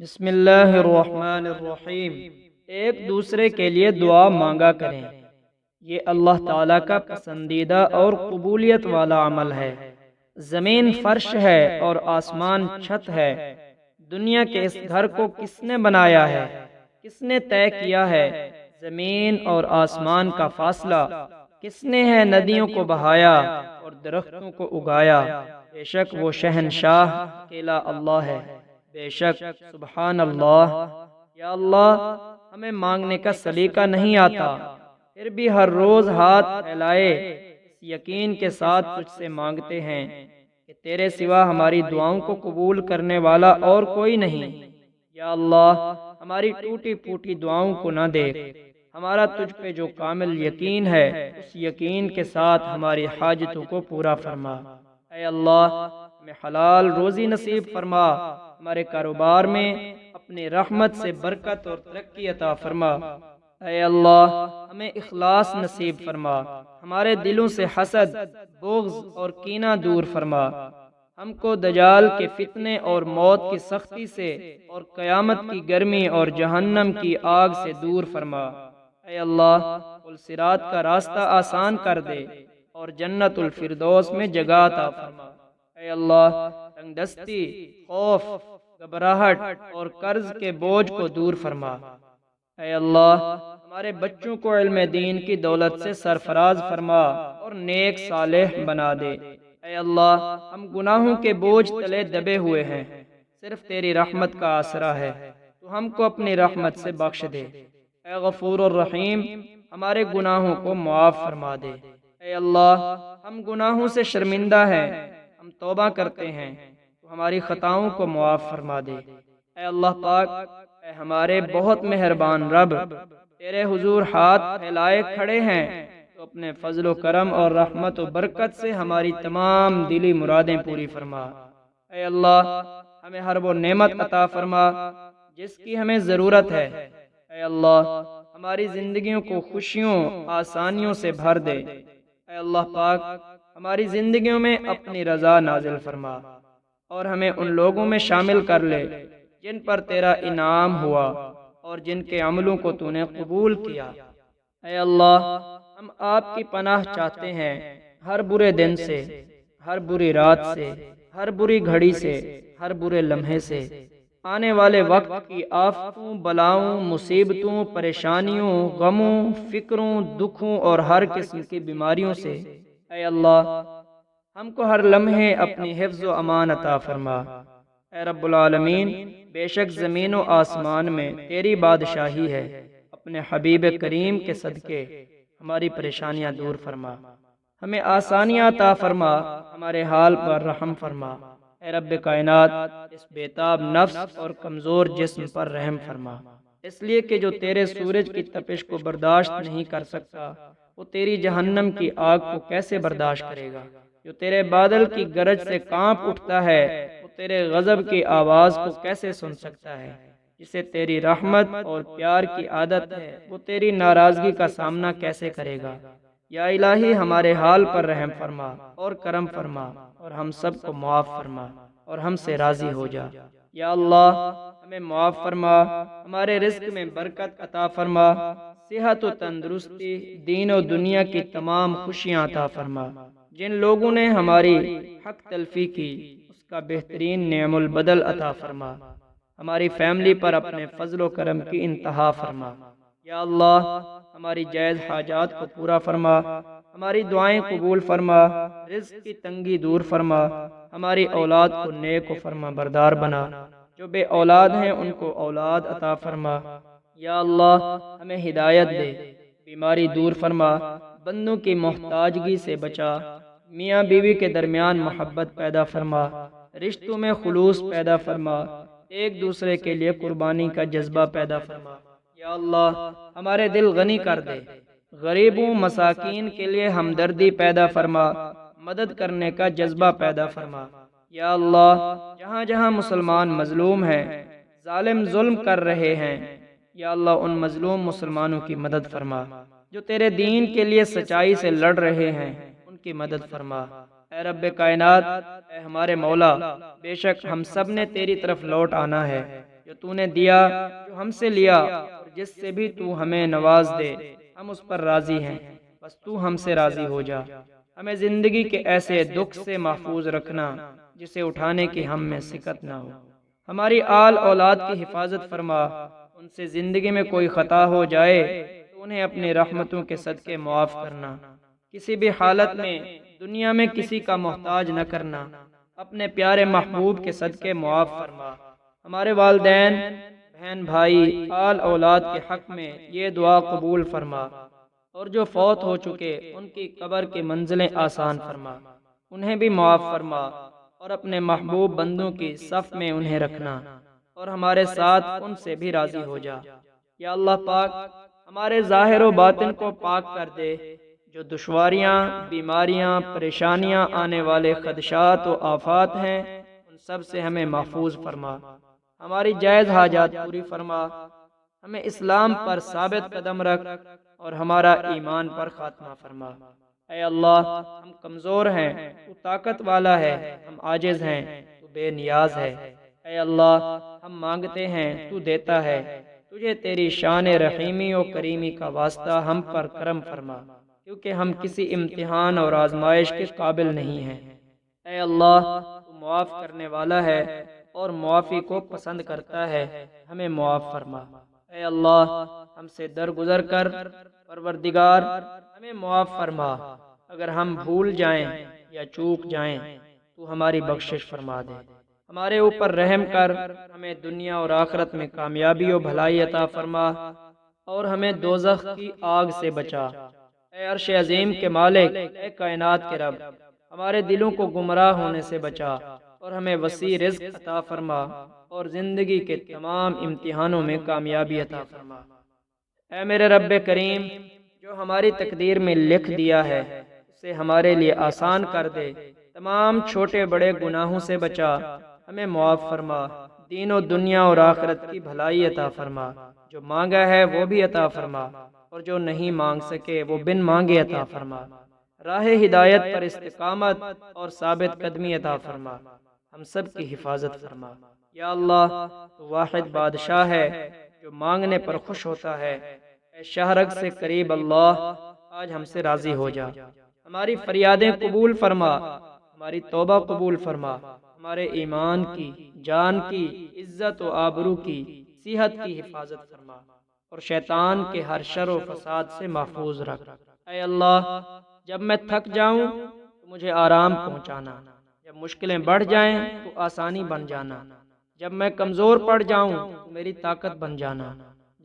بسم اللہ الرحمن الرحیم۔ ایک دوسرے کے لیے دعا مانگا کریں، یہ اللہ تعالیٰ کا پسندیدہ اور قبولیت والا عمل ہے۔ زمین فرش ہے اور آسمان چھت ہے۔ دنیا کے اس گھر کو کس نے بنایا ہے؟ کس نے طے کیا ہے؟ زمین اور آسمان کا فاصلہ کس نے ہے؟ ندیوں کو بہایا اور درختوں کو اگایا۔ بے شک وہ شہنشاہ اکیلا اللہ ہے۔ بے شک سبحان اللہ۔ یا اللہ، ہمیں مانگنے کا سلیقہ نہیں آتا، پھر بھی ہر روز ہاتھ پھیلائے اس یقین کے ساتھ تجھ سے مانگتے ہیں کہ تیرے سوا ہماری دعاؤں کو قبول کرنے والا اور کوئی نہیں۔ یا اللہ، ہماری ٹوٹی پھوٹی دعاؤں کو نہ دیکھ، ہمارا تجھ پہ جو کامل یقین ہے اس یقین کے ساتھ ہماری حاجتوں کو پورا فرما۔ اے اللہ، ہمیں حلال روزی نصیب فرما، ہمارے کاروبار میں اپنی رحمت سے برکت اور ترقی عطا فرما۔ اے اللہ، ہمیں اخلاص نصیب فرما، ہمارے دلوں سے حسد، بغض اور کینہ دور فرما۔ ہم کو دجال کے فتنے اور موت کی سختی سے اور قیامت کی گرمی اور جہنم کی آگ سے دور فرما۔ اے اللہ، پل صراط کا راستہ آسان کر دے اور جنت الفردوس میں جگہ عطا فرما۔ اے اللہ، تنگ دستی، خوف، گھبراہٹ اور قرض کے بوجھ کو دور فرما۔ اے اللہ، ہمارے بچوں کو علم دین کی دولت سے سرفراز فرما اور نیک صالح بنا دے۔ اے اللہ، ہم گناہوں کے بوجھ تلے دبے ہوئے ہیں، صرف تیری رحمت کا آسرا ہے، تو ہم کو اپنی رحمت سے بخش دے۔ اے غفور الرحیم، ہمارے گناہوں کو معاف فرما دے۔ اے اللہ، ہم گناہوں سے شرمندہ ہیں، ہم توبہ کرتے ہیں، تو ہماری خطاؤں کو معاف فرما دے۔ اے اللہ پاک، اے ہمارے بہت مہربان رب، تیرے حضور ہاتھ پھیلائے کھڑے ہیں، تو اپنے فضل و کرم اور رحمت و برکت سے ہماری تمام دلی مرادیں پوری فرما۔ اے اللہ، ہمیں ہر وہ نعمت عطا فرما جس کی ہمیں ضرورت ہے۔ اے اللہ، ہماری زندگیوں کو خوشیوں، آسانیوں سے بھر دے۔ اے اللہ پاک، ہماری زندگیوں میں اپنی رضا نازل فرما اور ہمیں ان لوگوں میں شامل کر لے جن پر تیرا انعام ہوا اور جن کے عملوں کو تو نے قبول کیا۔ اے اللہ، ہم آپ کی پناہ چاہتے ہیں ہر برے دن سے، ہر بری رات سے، ہر بری گھڑی سے، ہر برے لمحے سے، آنے والے وقت کی آفتوں، بلاؤں، مصیبتوں، پریشانیوں، غموں، فکروں، دکھوں اور ہر قسم کی بیماریوں سے۔ اے اللہ، ہم کو ہر لمحے اپنی حفظ و امان عطا فرما۔ اے رب العالمین، بے شک زمین و آسمان میں تیری بادشاہی ہے، اپنے حبیب کریم کے صدقے ہماری پریشانیاں دور فرما، ہمیں آسانیاں عطا فرما، ہمارے حال پر رحم فرما۔ اے رب کائنات، اس بےتاب نفس اور کمزور جسم پر رحم فرما، اس لیے کہ جو تیرے سورج کی تپش کو برداشت نہیں کر سکتا، وہ تیری جہنم کی آگ کو کیسے برداشت کرے گا؟ جو تیرے بادل کی گرج سے کانپ اٹھتا ہے، وہ تیرے غضب کی آواز کو کیسے سن سکتا ہے؟ جسے تیری رحمت اور پیار کی عادت ہے، وہ تیری ناراضگی کا سامنا کیسے کرے گا؟ یا الہی، ہمارے حال پر رحم فرما اور کرم فرما اور ہم سب کو معاف فرما اور ہم سے راضی ہو جا۔ یا اللہ، ہمیں معاف فرما، ہمارے رزق میں برکت عطا فرما، صحت و تندرستی، دین و دنیا کی تمام خوشیاں عطا فرما۔ جن لوگوں نے ہماری حق تلفی کی، اس کا بہترین نعم البدل عطا فرما، ہماری فیملی پر اپنے فضل و کرم کی انتہا فرما۔ یا اللہ، ہماری جائز حاجات کو پورا فرما، ہماری دعائیں قبول فرما، رزق کی تنگی دور فرما، ہماری اولاد کو نیک و فرما بردار بنا، جو بے اولاد ہیں ان کو اولاد عطا فرما۔ یا اللہ، ہمیں ہدایت دے، بیماری دور فرما، بندوں کی محتاجگی سے بچا، میاں بیوی کے درمیان محبت پیدا فرما، رشتوں میں خلوص پیدا فرما، ایک دوسرے کے لیے قربانی کا جذبہ پیدا فرما۔ یا اللہ، ہمارے دل غنی کر دے، غریبوں مساکین کے لیے ہمدردی پیدا فرما، مدد کرنے کا جذبہ پیدا فرما۔ یا اللہ، جہاں جہاں مسلمان مظلوم ہیں، ظالم ظلم کر رہے ہیں، یا اللہ ان مظلوم مسلمانوں کی مدد فرما، جو تیرے دین کے لیے سچائی سے لڑ رہے ہیں ان کی مدد فرما۔ اے رب کائنات، اے ہمارے مولا، بے شک ہم سب نے تیری طرف لوٹ آنا ہے، جو تو نے دیا، جو ہم سے لیا، اور جس سے بھی تو ہمیں نواز دے، ہم اس پر راضی ہیں، بس تو ہم سے راضی ہو جا۔ ہمیں زندگی کے ایسے دکھ سے محفوظ رکھنا جسے اٹھانے کی ہم میں سکت نہ ہو۔ ہماری آل اولاد کی حفاظت فرما، ان سے زندگی میں کوئی خطا ہو جائے تو انہیں اپنی رحمتوں کے صدقے معاف کرنا۔ کسی بھی حالت میں دنیا میں کسی کا محتاج نہ کرنا، اپنے پیارے محبوب کے صدقے معاف فرما۔ ہمارے والدین، بہن بھائی، آل اولاد کے حق میں یہ دعا قبول فرما، اور جو فوت ہو چکے ان کی قبر کی منزلیں آسان فرما، انہیں بھی معاف فرما، اور اپنے محبوب بندوں کی صف میں انہیں رکھنا، اور ہمارے ساتھ ان سے بھی راضی ہو جا۔ یا اللہ پاک، ہمارے ظاہر و باطن کو پاک کر دے، جو دشواریاں، بیماریاں، پریشانیاں، آنے والے خدشات و آفات ہیں، ان سب سے ہمیں محفوظ فرما۔ ہماری جائز حاجات پوری فرما، ہمیں اسلام پر ثابت قدم رکھ، اور ہمارا ایمان پر خاتمہ فرما۔ اے اللہ، ہم کمزور ہیں، تو طاقت والا ہے، ہم عاجز ہیں، تو بے نیاز ہے۔ اے اللہ، ہم مانگتے ہیں، تو دیتا ہے، تجھے تیری شان رحیمی و کریمی کا واسطہ ہم پر کرم فرما، کیونکہ ہم کسی امتحان اور آزمائش کے قابل نہیں ہیں۔ اے اللہ، تو معاف کرنے والا ہے اور معافی کو پسند کرتا ہے، ہمیں معاف فرما۔ اے اللہ، ہم سے درگزر کر، پروردگار ہمیں معاف فرما۔ اگر ہم بھول جائیں یا چوک جائیں تو ہماری بخشش فرما دے۔ ہمارے اوپر رحم کر، ہمیں دنیا اور آخرت میں کامیابی و بھلائی عطا فرما، اور ہمیں دوزخ کی آگ سے بچا۔ اے عرش عظیم کے مالک، اے کائنات کے رب، ہمارے دلوں کو گمراہ ہونے سے بچا، اور ہمیں وسیع رزق عطا فرما، اور زندگی کے تمام امتحانوں میں کامیابی عطا فرما۔ اے میرے رب کریم، جو ہماری تقدیر میں لکھ دیا ہے اسے ہمارے لیے آسان کر دے، تمام چھوٹے بڑے گناہوں سے بچا، ہمیں معاف فرما، دین و دنیا اور آخرت کی بھلائی عطا فرما۔ جو مانگا ہے وہ بھی عطا فرما، اور جو نہیں مانگ سکے وہ بن مانگے عطا فرما۔ راہ ہدایت پر استقامت اور ثابت قدمی عطا فرما، ہم سب کی حفاظت فرما۔ یا اللہ، تو واحد بادشاہ ہے جو مانگنے پر خوش ہوتا ہے۔ اے شہرگ سے قریب اللہ، آج ہم سے راضی ہو جا، ہماری فریادیں قبول فرما، ہماری توبہ قبول فرما، ہمارے ایمان کی، جان کی، عزت و آبرو کی، صحت کی حفاظت فرما، اور شیطان کے ہر شر و فساد سے محفوظ رکھ۔ اے اللہ، جب میں تھک جاؤں تو مجھے آرام پہنچانا، جب مشکلیں بڑھ جائیں تو آسانی بن جانا، جب میں کمزور پڑ جاؤں تو میری طاقت بن جانا،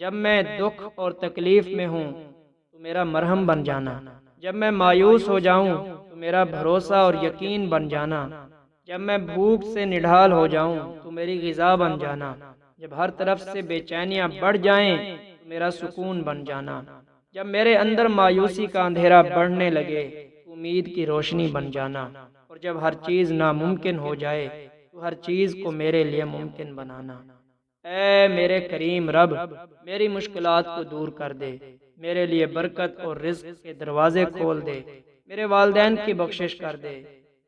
جب میں دکھ اور تکلیف میں ہوں تو میرا مرہم بن جانا، جب میں مایوس ہو جاؤں تو میرا بھروسہ اور یقین بن جانا، جب میں بھوک سے نڈھال ہو جاؤں تو میری غذا بن جانا، جب ہر طرف سے بے چینیاں بڑھ جائیں تو میرا سکون بن جانا، جب میرے اندر مایوسی کا اندھیرا بڑھنے لگے تو امید کی روشنی بن جانا، اور جب ہر چیز ناممکن ہو جائے تو ہر چیز کو میرے لیے ممکن بنانا۔ اے میرے کریم رب، میری مشکلات کو دور کر دے، میرے لیے برکت اور رزق کے دروازے کھول دے، میرے والدین کی بخشش کر دے،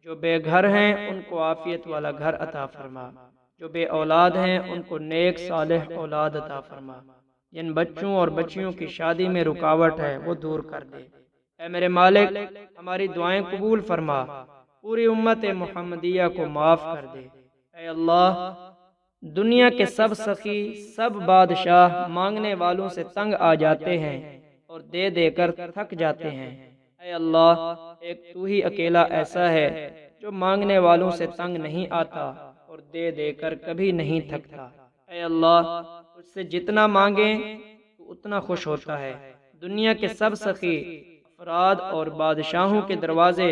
جو بے گھر ہیں ان کو عافیت والا گھر عطا فرما، جو بے اولاد ہیں ان کو نیک صالح اولاد عطا فرما، جن بچوں اور بچیوں کی شادی میں رکاوٹ ہے وہ دور کر دے۔ اے میرے مالک، ہماری دعائیں قبول فرما، پوری امت محمدیہ کو معاف کر دے۔ اے اللہ، دنیا کے سب سخی، سب بادشاہ مانگنے والوں سے تنگ آ جاتے ہیں اور دے دے کر تھک جاتے ہیں۔ اے اللہ، ایک تو ہی اکیلا ایسا ہے جو مانگنے والوں سے تنگ نہیں آتا اور دے دے کر کبھی نہیں تھکتا۔ اے اللہ، اس سے جتنا مانگیں تو اتنا خوش ہوتا ہے۔ دنیا کے سب سخی افراد اور بادشاہوں کے دروازے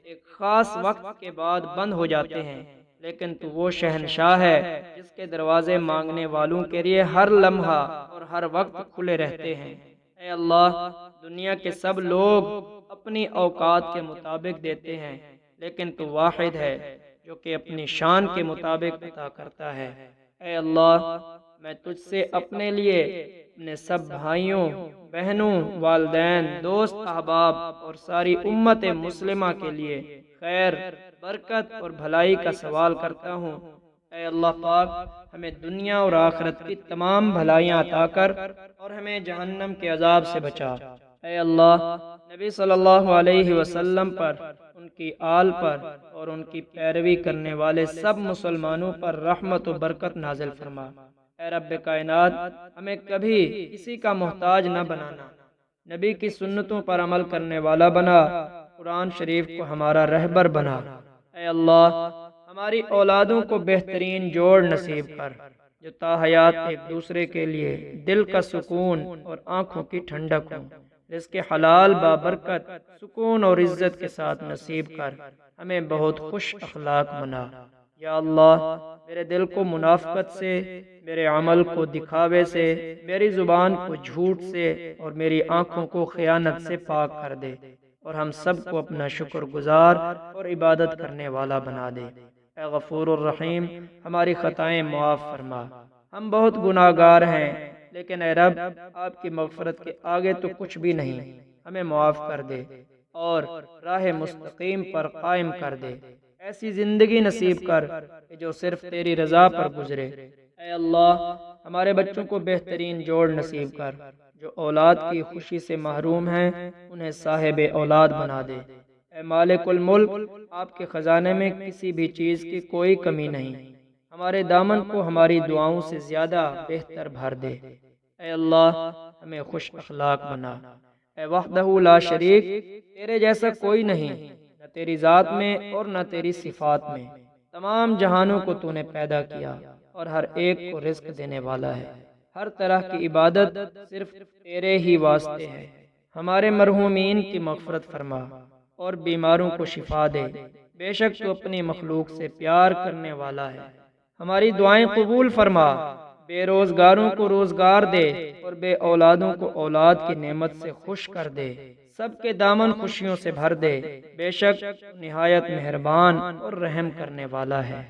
ایک خاص وقت کے بعد بند ہو جاتے ہیں، لیکن تو وہ شہنشاہ ہے جس کے دروازے مانگنے والوں کے لیے ہر لمحہ اور ہر وقت کھلے رہتے ہیں۔ اے اللہ، دنیا کے سب لوگ اپنی اوقات کے مطابق دیتے ہیں، لیکن تو واحد ہے جو کہ اپنی شان کے مطابق عطا کرتا ہے۔ اے اللہ، میں تجھ سے اپنے لیے، اپنے سب بھائیوں، بہنوں، والدین، دوست، احباب اور ساری امت مسلمہ کے لیے خیر، برکت اور بھلائی کا سوال کرتا ہوں۔ اے اللہ پاک، ہمیں دنیا اور آخرت کی تمام بھلائیاں عطا کر اور ہمیں جہنم کے عذاب سے بچا۔ اے اللہ، نبی صلی اللہ علیہ وسلم پر، ان کی آل پر اور ان کی پیروی کرنے والے سب مسلمانوں پر رحمت و برکت نازل فرما۔ اے رب کائنات، ہمیں کبھی کسی کا محتاج نہ بنانا، نبی کی سنتوں پر عمل کرنے والا بنا، قرآن شریف کو ہمارا رہبر بنا۔ اے اللہ، ہماری اولادوں کو بہترین جوڑ نصیب کر، جو تا حیات ایک دوسرے کے لیے دل کا سکون اور آنکھوں کی ٹھنڈک ہوں۔ رزق حلال بابرکت، سکون اور عزت کے ساتھ نصیب کر، ہمیں بہت خوش اخلاق بنا۔ یا اللہ، میرے دل کو منافقت سے، میرے عمل کو دکھاوے سے، میری زبان کو جھوٹ سے اور میری آنکھوں کو خیانت سے پاک کر دے، اور ہم سب کو اپنا شکر گزار اور عبادت کرنے والا بنا دے۔ اے غفور الرحیم، ہماری خطائیں معاف فرما، ہم بہت گناہ گار ہیں، لیکن اے رب، آپ کی مغفرت کے آگے تو کچھ بھی نہیں۔ ہمیں معاف کر دے اور راہ مستقیم پر قائم کر دے۔ ایسی زندگی نصیب کر کہ جو صرف تیری رضا پر گزرے۔ اے اللہ، ہمارے بچوں کو بہترین جوڑ نصیب کر، جو اولاد کی خوشی سے محروم ہیں انہیں صاحب اولاد بنا دے۔ اے مالک الملک، آپ کے خزانے میں کسی بھی چیز کی کوئی کمی نہیں، ہمارے دامن کو ہماری دعاؤں سے زیادہ بہتر بھر دے۔ اے اللہ، ہمیں خوش اخلاق بنا۔ اے وحدہ لا شریک، تیرے جیسا کوئی نہیں، نہ تیری ذات میں اور نہ تیری صفات میں۔ تمام جہانوں کو تو نے پیدا کیا اور ہر ایک کو رزق دینے والا ہے۔ ہر طرح کی عبادت صرف تیرے ہی واسطے ہے۔ ہمارے مرحومین کی مغفرت فرما اور بیماروں کو شفا دے۔ بے شک تو اپنی مخلوق سے پیار کرنے والا ہے۔ ہماری دعائیں قبول فرما، بے روزگاروں کو روزگار دے اور بے اولادوں کو اولاد کی نعمت سے خوش کر دے۔ سب کے دامن خوشیوں سے بھر دے، بے شک نہایت مہربان اور رحم کرنے والا ہے۔